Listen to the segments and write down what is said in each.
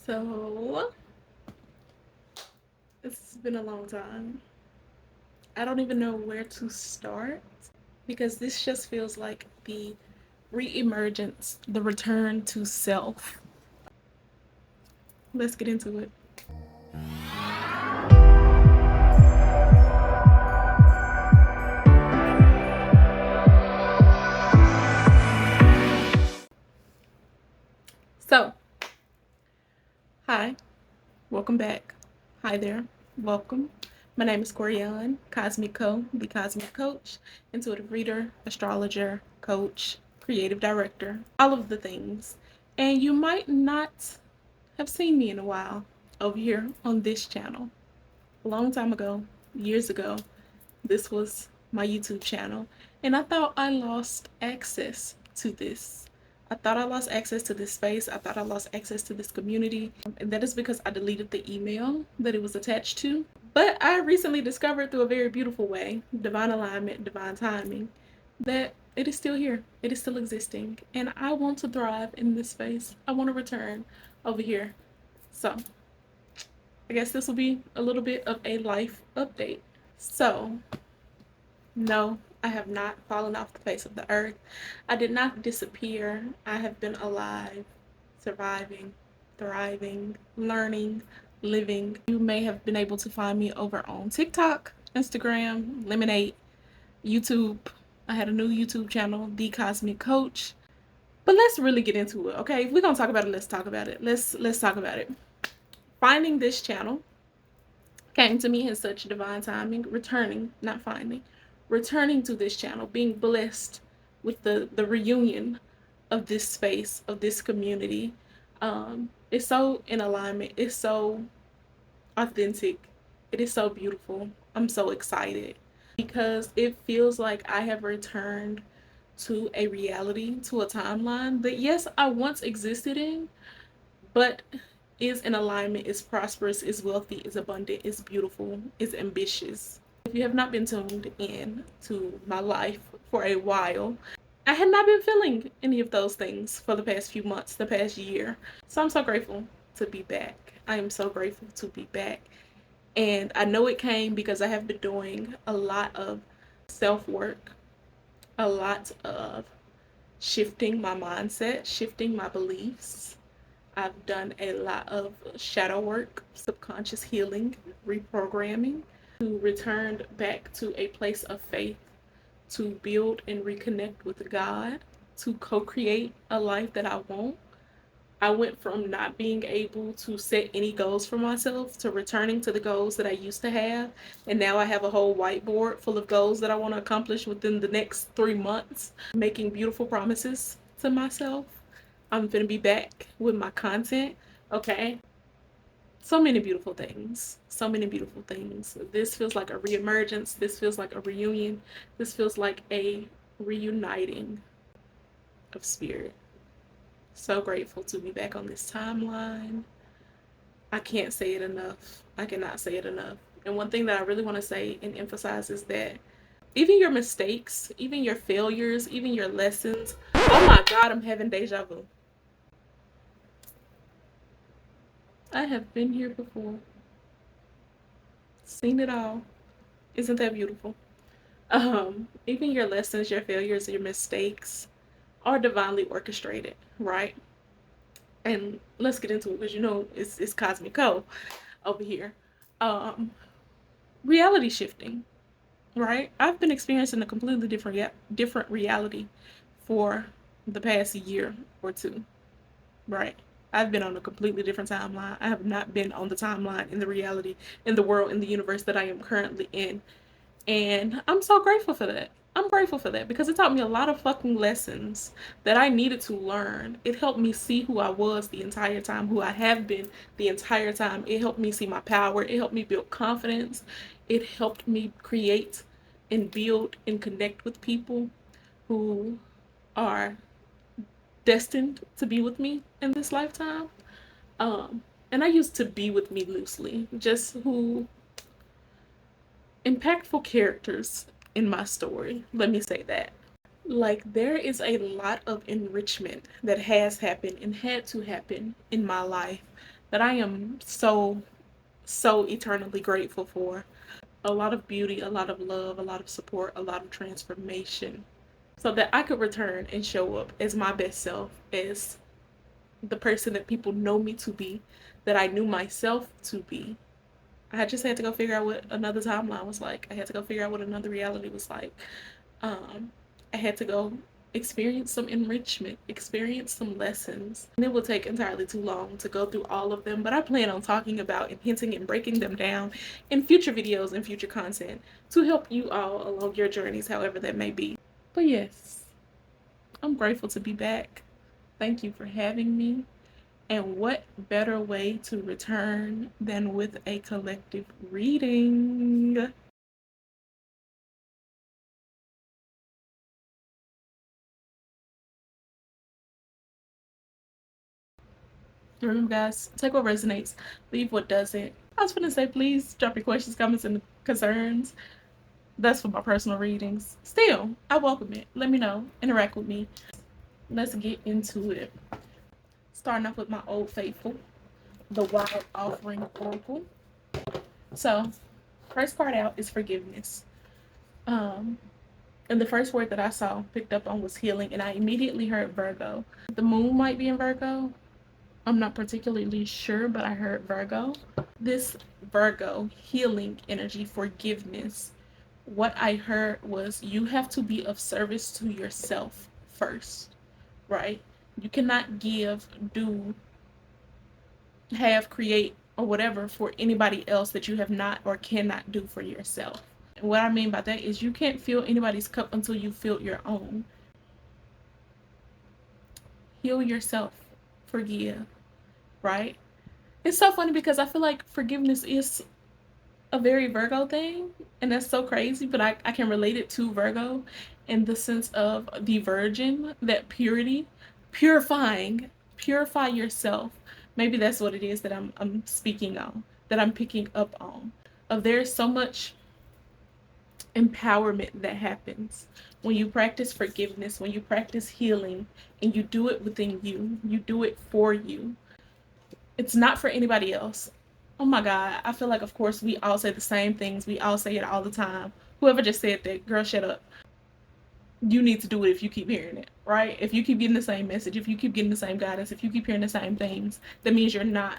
So, it's been a long time. I don't even know where to start because this just feels like the re-emergence, the return to self. Let's get into it. So, hi, welcome back. Hi there, welcome. My name is Corianne, TheKosmicKo, the Cosmic Coach, intuitive reader, astrologer, coach, creative director, all of the things. And you might not have seen me in a while over here on this channel. A long time ago, years ago, this was my YouTube channel, and I thought I lost access to this. I thought I lost access to this space. I thought I lost access to this community, and that is because I deleted the email that it was attached to. But I recently discovered through a very beautiful way, divine alignment, divine timing, that it is still here. It is still existing, and I want to thrive in this space. I want to return over here. So I guess this will be a little bit of a life update. So, no, I have not fallen off the face of the earth. I did not disappear. I have been alive, surviving, thriving, learning, living. You may have been able to find me over on TikTok, Instagram, Lemonade, YouTube. I had a new YouTube channel, The Cosmic Coach. But let's really get into it, okay? If we're gonna talk about it, let's talk about it. Let's talk about it. Finding this channel came to me in such divine timing, returning to this channel, being blessed with the reunion of this space, of this community. It's so in alignment, it's so authentic, it is so beautiful. I'm so excited because it feels like I have returned to a reality, to a timeline that, yes, I once existed in, but is in alignment, is prosperous, is wealthy, is abundant, is beautiful, is ambitious. If you have not been tuned in to my life for a while, I had not been feeling any of those things for the past few months, the past year. So I'm so grateful to be back. I am so grateful to be back. And I know it came because I have been doing a lot of self work, a lot of shifting my mindset, shifting my beliefs. I've done a lot of shadow work, subconscious healing, reprogramming, to return back to a place of faith, to build and reconnect with God, to co-create a life that I want. I went from not being able to set any goals for myself to returning to the goals that I used to have. And now I have a whole whiteboard full of goals that I want to accomplish within the next 3 months, making beautiful promises to myself. I'm going to be back with my content. Okay. So many beautiful things. So many beautiful things. This feels like a reemergence. This feels like a reunion. This feels like a reuniting of spirit. So grateful to be back on this timeline. I can't say it enough. I cannot say it enough. And one thing that I really want to say and emphasize is that even your mistakes, even your failures, even your lessons. Oh my God, I'm having deja vu. I have been here before, seen it all. Isn't that beautiful? Even your lessons, your failures, your mistakes are divinely orchestrated, right? And let's get into it because it's TheKosmicKo over here. Um, Reality shifting, right? I've been experiencing a completely different reality for the past year or two, right? I've been on a completely different timeline. I have not been on the timeline in the reality, in the world, in the universe that I am currently in. And I'm so grateful for that. I'm grateful for that because it taught me a lot of fucking lessons that I needed to learn. It helped me see who I was the entire time, who I have been the entire time. It helped me see my power. It helped me build confidence. It helped me create and build and connect with people who are destined to be with me in this lifetime. And I used to be with me loosely, just who impactful characters in my story. Let me say that. Like, there is a lot of enrichment that has happened and had to happen in my life that I am so, so eternally grateful for. A lot of beauty, a lot of love, a lot of support, a lot of transformation, so that I could return and show up as my best self, as the person that people know me to be, that I knew myself to be. I just had to go figure out what another timeline was like. I had to go figure out what another reality was like. I had to go experience some enrichment, experience some lessons. And it will take entirely too long to go through all of them, but I plan on talking about and hinting and breaking them down in future videos and future content to help you all along your journeys, however that may be. But yes, I'm grateful to be back. Thank you for having me. And what better way to return than with a collective reading? Remember, guys, take what resonates, leave what doesn't. I was gonna say, please drop your questions, comments, and concerns. That's for my personal readings. Still, I welcome it. Let me know. Interact with me. Let's get into it. Starting off with my old faithful, the Wild Offering Oracle. So, first card out is forgiveness. And the first word that I saw picked up on was healing, and I immediately heard Virgo. The moon might be in Virgo. I'm not particularly sure, but I heard Virgo. This Virgo healing energy, forgiveness. What I heard was you have to be of service to yourself first, right? You cannot give, do, have, create, or whatever for anybody else that you have not or cannot do for yourself. And what I mean by that is you can't fill anybody's cup until you fill your own. Heal yourself. Forgive, right? It's so funny because I feel like forgiveness is a very Virgo thing, and that's so crazy, but I can relate it to Virgo in the sense of the virgin, that purity, purifying, purify yourself. Maybe that's what it is that I'm speaking on, that I'm picking up on. Of there's so much empowerment that happens when you practice forgiveness, when you practice healing, and you do it within you. You do it for you. It's not for anybody else. Oh my God. I feel like, of course, we all say the same things. We all say it all the time. Whoever just said that, girl, shut up. You need to do it if you keep hearing it, right? If you keep getting the same message, if you keep getting the same guidance, if you keep hearing the same things, that means you're not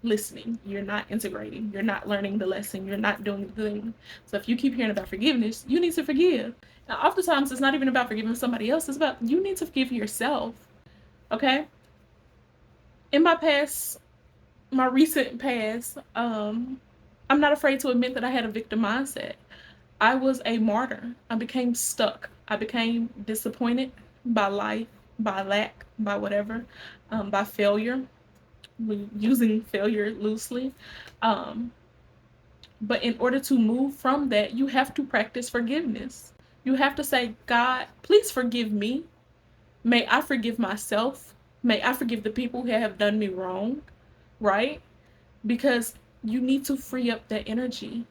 listening. You're not integrating. You're not learning the lesson. You're not doing the thing. So if you keep hearing about forgiveness, you need to forgive. Now, oftentimes, it's not even about forgiving somebody else. It's about you need to forgive yourself, okay? In my recent past, I'm not afraid to admit that I had a victim mindset. I was a martyr. I became stuck. I became disappointed by life, by lack, by whatever, by failure, using failure loosely. Um, but in order to move from that, you have to practice forgiveness. You have to say, God, please forgive me. May I forgive myself. May I forgive the people who have done me wrong, right? Because you need to free up that energy.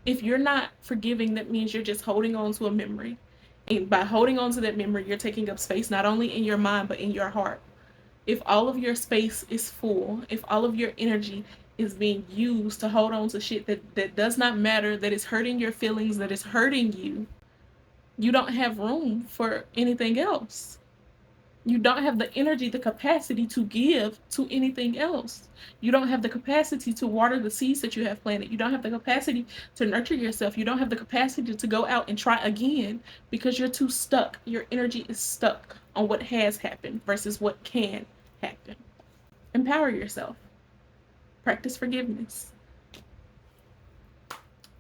If you're not forgiving, that means you're just holding on to a memory. And by holding on to that memory, you're taking up space not only in your mind, but in your heart. If all of your space is full, if all of your energy is being used to hold on to shit that does not matter, that is hurting your feelings, that is hurting you, you don't have room for anything else. You don't have the energy, the capacity to give to anything else. You don't have the capacity to water the seeds that you have planted. You don't have the capacity to nurture yourself. You don't have the capacity to go out and try again because you're too stuck. Your energy is stuck on what has happened versus what can happen. Empower yourself. Practice forgiveness.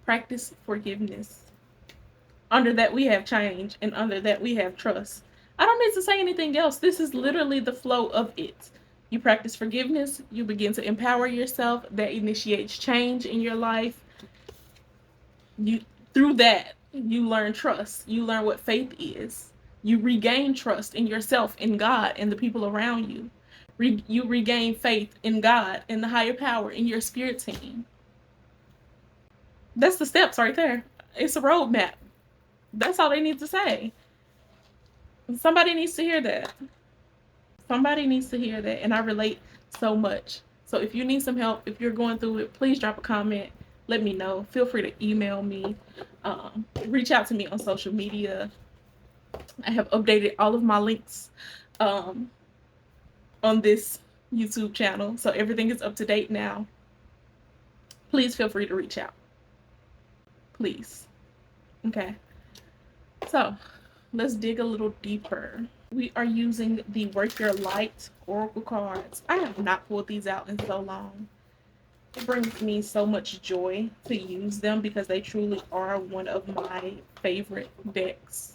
Practice forgiveness. Under that we have change, and under that we have trust. I don't need to say anything else. This is literally the flow of it. You practice forgiveness, you begin to empower yourself, that initiates change in your life. You through that, you learn trust. You learn what faith is. You regain trust in yourself, in God, and the people around you. You regain faith in God, in the higher power, in your spirit team. That's the steps right there. It's a roadmap. That's all they need to say. Somebody needs to hear that. Somebody needs to hear that. And I relate so much So if you need some help, if you're going through it, please drop a comment. Let me know. Feel free to email me. Reach out to me on social media. I have updated all of my links um, on this YouTube channel. So everything is up to date now. Please feel free to reach out. Please. Okay. So let's dig a little deeper. We are using the Work Your Light Oracle cards. I have not pulled these out in so long. It brings me so much joy to use them because they truly are one of my favorite decks.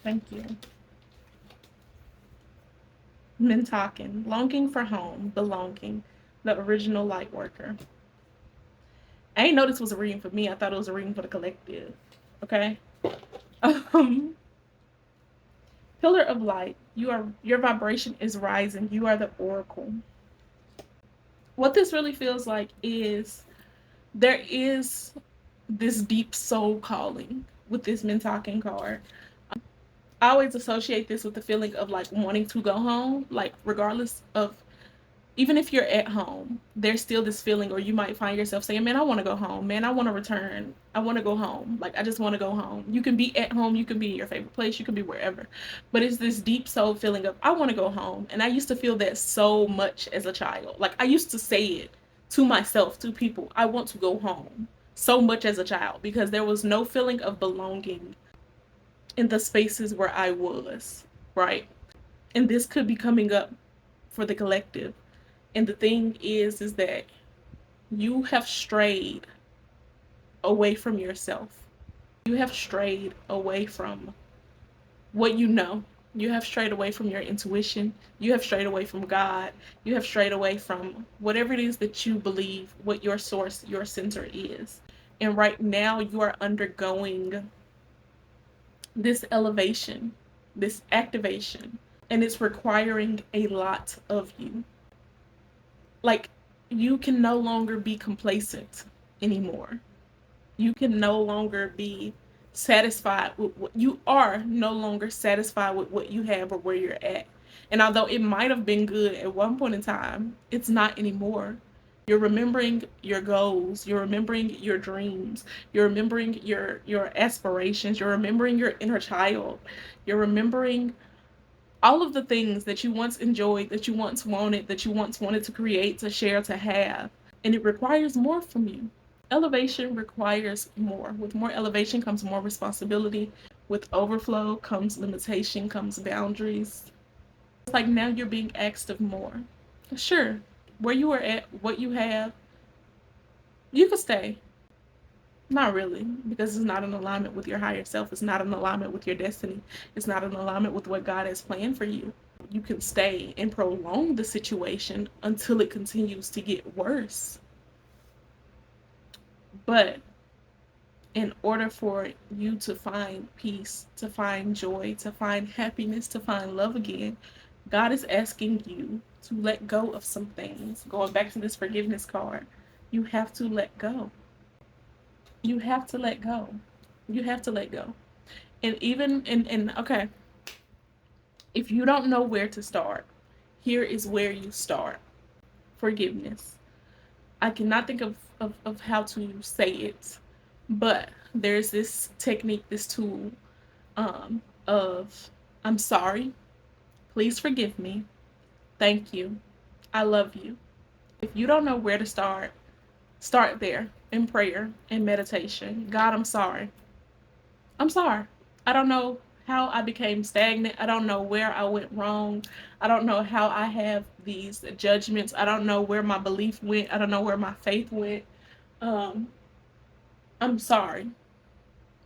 Thank you. Mintaken, longing for home, belonging, the original light worker. I didn't know this was a reading for me. I thought it was a reading for the collective. Okay. Pillar of light. Your vibration is rising. You are the oracle. What this really feels like is there is this deep soul calling with this Mintaken card. I always associate this with the feeling of like wanting to go home, like regardless of, even if you're at home, there's still this feeling, or you might find yourself saying, man, I want to go home. Man, I want to return. I want to go home. Like, I just want to go home. You can be at home. You can be in your favorite place. You can be wherever. But it's this deep soul feeling of, I want to go home. And I used to feel that so much as a child. Like, I used to say it to myself, to people, I want to go home so much as a child, because there was no feeling of belonging in the spaces where I was, right? And this could be coming up for the collective. And the thing is that you have strayed away from yourself. You have strayed away from what you know. You have strayed away from your intuition. You have strayed away from God. You have strayed away from whatever it is that you believe, what your source, your center is. And right now you are undergoing this elevation, this activation, and it's requiring a lot of you. Like, you can no longer be complacent anymore. You can no longer be satisfied with what you are, no longer satisfied with what you have or where you're at. And although it might have been good at one point in time, it's not anymore. You're remembering your goals, you're remembering your dreams, you're remembering your aspirations, you're remembering your inner child, you're remembering all of the things that you once enjoyed, that you once wanted, to create, to share, to have. And it requires more from you. Elevation requires more. With more elevation comes more responsibility. With overflow comes limitation, comes boundaries. It's like now you're being asked of more. Sure, where you are at, what you have, you can stay. Not really, because it's not in alignment with your higher self. It's not in alignment with your destiny. It's not in alignment with what God has planned for you. You can stay and prolong the situation until it continues to get worse. But in order for you to find peace, to find joy, to find happiness, to find love again, God is asking you to let go of some things. Going back to this forgiveness card, you have to let go. You have to let go. You have to let go. And even okay, if you don't know where to start, here is where you start. Forgiveness. I cannot think of how to say it, but there's this technique, this tool of I'm sorry, please forgive me, thank you, I love you. If you don't know where to start there in prayer and meditation. God, I'm sorry. I'm sorry. I don't know how I became stagnant. I don't know where I went wrong. I don't know how I have these judgments. I don't know where my belief went. I don't know where my faith went. Um, I'm sorry,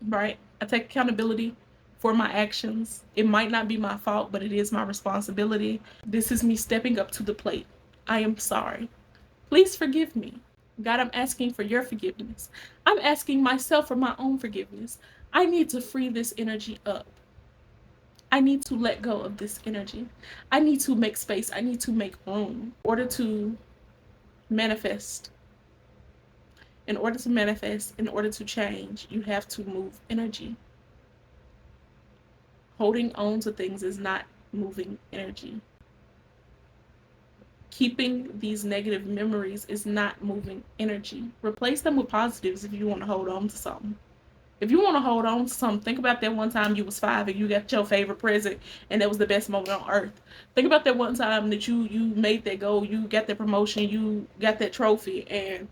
right? I take accountability for my actions. It might not be my fault, but it is my responsibility. This is me stepping up to the plate. I am sorry. Please forgive me. God, I'm asking for your forgiveness. I'm asking myself for my own forgiveness. I need to free this energy up. I need to let go of this energy. I need to make space. I need to make room in order to manifest. In order to manifest, in order to change, you have to move energy. Holding on to things is not moving energy. Keeping these negative memories is not moving energy. Replace them with positives if you want to hold on to something. If you want to hold on to something, think about that one time you was 5 and you got your favorite present and that was the best moment on earth. Think about that one time that you made that goal, you got that promotion, you got that trophy, and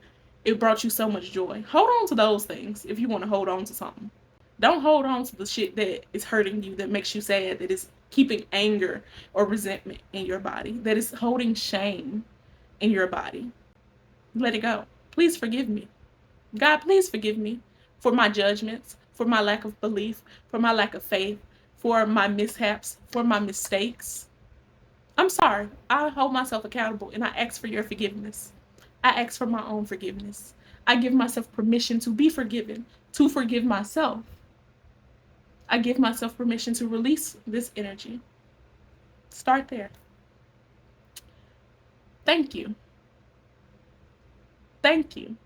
it brought you so much joy. Hold on to those things if you want to hold on to something. Don't hold on to the shit that is hurting you, that makes you sad, that is keeping anger or resentment in your body, that is holding shame in your body. Let it go. Please forgive me. God, please forgive me for my judgments, for my lack of belief, for my lack of faith, for my mishaps, for my mistakes. I'm sorry. I hold myself accountable and I ask for your forgiveness. I ask for my own forgiveness. I give myself permission to be forgiven, to forgive myself. I give myself permission to release this energy. Start there. Thank you. Thank you.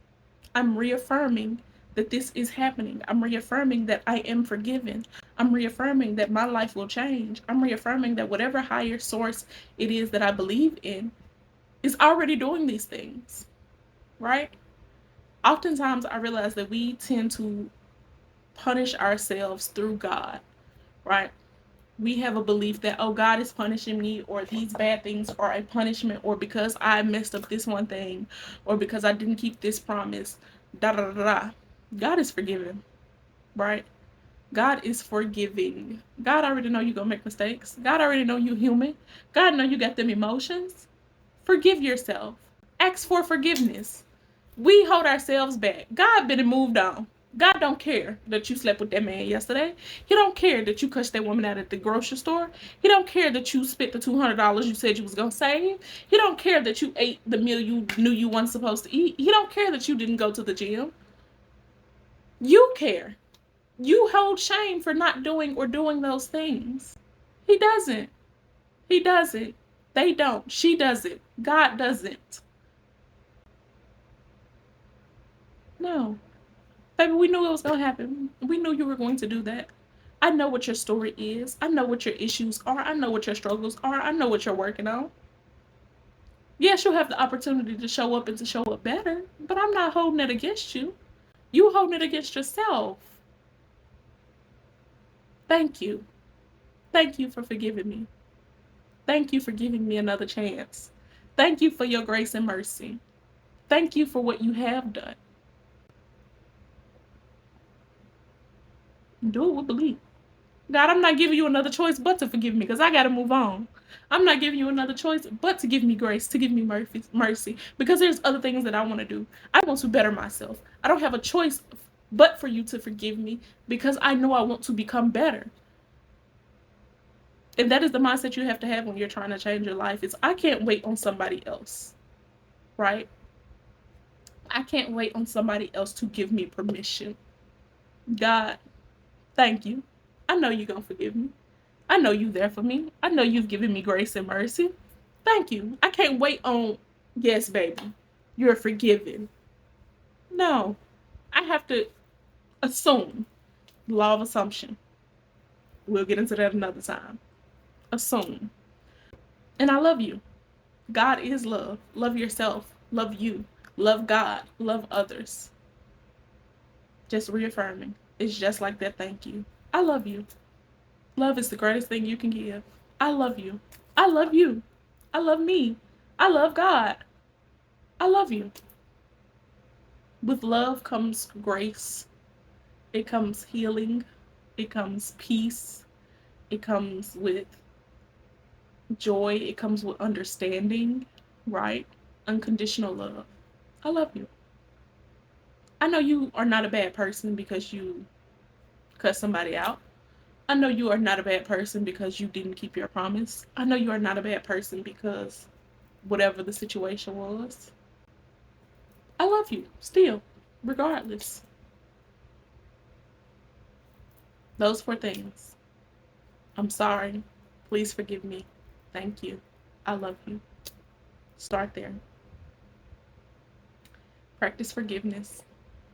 I'm reaffirming that this is happening. I'm reaffirming that I am forgiven. I'm reaffirming that my life will change. I'm reaffirming that whatever higher source it is that I believe in is already doing these things, right? Oftentimes I realize that we tend to punish ourselves through God, right? We have a belief that, oh, God is punishing me, or these bad things are a punishment, or because I messed up this one thing, or because I didn't keep this promise, da da da da. God is forgiving, right? God is forgiving. God already know you're gonna make mistakes. God already know you human. God know you got them emotions. Forgive yourself. Ask for forgiveness. We hold ourselves back. God been and moved on. God don't care that you slept with that man yesterday. He don't care that you cussed that woman out at the grocery store. He don't care that you spent the $200 you said you was gonna save. He don't care that you ate the meal you knew you weren't supposed to eat. He don't care that you didn't go to the gym. You care. You hold shame for not doing or doing those things. He doesn't. He doesn't. They don't. She doesn't. God doesn't. No. Baby, we knew it was going to happen. We knew you were going to do that. I know what your story is. I know what your issues are. I know what your struggles are. I know what you're working on. Yes, you'll have the opportunity to show up and to show up better, but I'm not holding it against you. You holding it against yourself. Thank you. Thank you for forgiving me. Thank you for giving me another chance. Thank you for your grace and mercy. Thank you for what you have done. Do it with belief. God, I'm not giving you another choice but to forgive me because I got to move on. I'm not giving you another choice but to give me grace, to give me mercy, because there's other things that I want to do. I want to better myself. I don't have a choice but for you to forgive me because I know I want to become better. And that is the mindset you have to have when you're trying to change your life. It's I can't wait on somebody else, right? I can't wait on somebody else to give me permission. God, thank you. I know you're going to forgive me. I know you're there for me. I know you've given me grace and mercy. Thank you. I can't wait on, yes, baby, you're forgiven. No, I have to assume. Law of assumption. We'll get into that another time. Assume. And I love you. God is love. Love yourself. Love you. Love God. Love others. Just reaffirming. It's just like that. Thank you. I love you. Love is the greatest thing you can give. I love you. I love you. I love me. I love God. I love you. With love comes grace. It comes healing. It comes peace. It comes with joy. It comes with understanding, right? Unconditional love. I love you. I know you are not a bad person because you cut somebody out. I know you are not a bad person because you didn't keep your promise. I know you are not a bad person because whatever the situation was. I love you still, regardless. Those 4 things. I'm sorry. Please forgive me. Thank you. I love you. Start there. Practice forgiveness.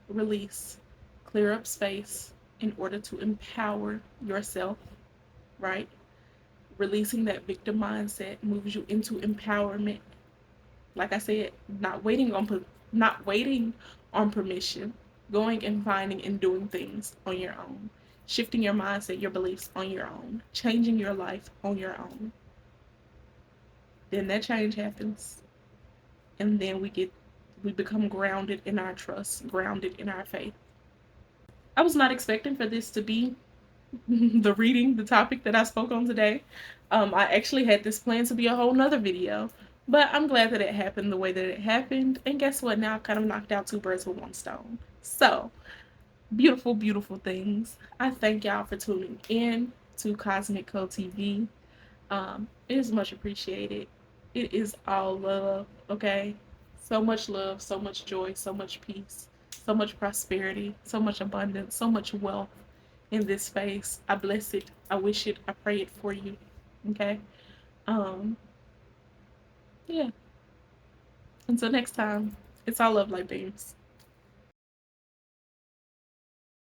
Release. Clear up space in order to empower yourself, right? Releasing that victim mindset moves you into empowerment. Like I said, not waiting on permission, going and finding and doing things on your own, shifting your mindset, your beliefs on your own, changing your life on your own. Then that change happens, and then we become grounded in our trust, grounded in our faith. I was not expecting for this to be the topic that I spoke on today. I actually had this planned to be a whole nother video, but I'm glad that it happened the way that it happened. And guess what? Now I kind of knocked out two birds with one stone. So, beautiful, beautiful things. I thank y'all for tuning in to TheKosmicKo TV. It is much appreciated. It is all love, okay? So much love, so much joy, so much peace, so much prosperity, so much abundance, so much wealth in this space. I bless it. I wish it. I pray it for you. Okay? Um, yeah. Until next time, it's all love like beams.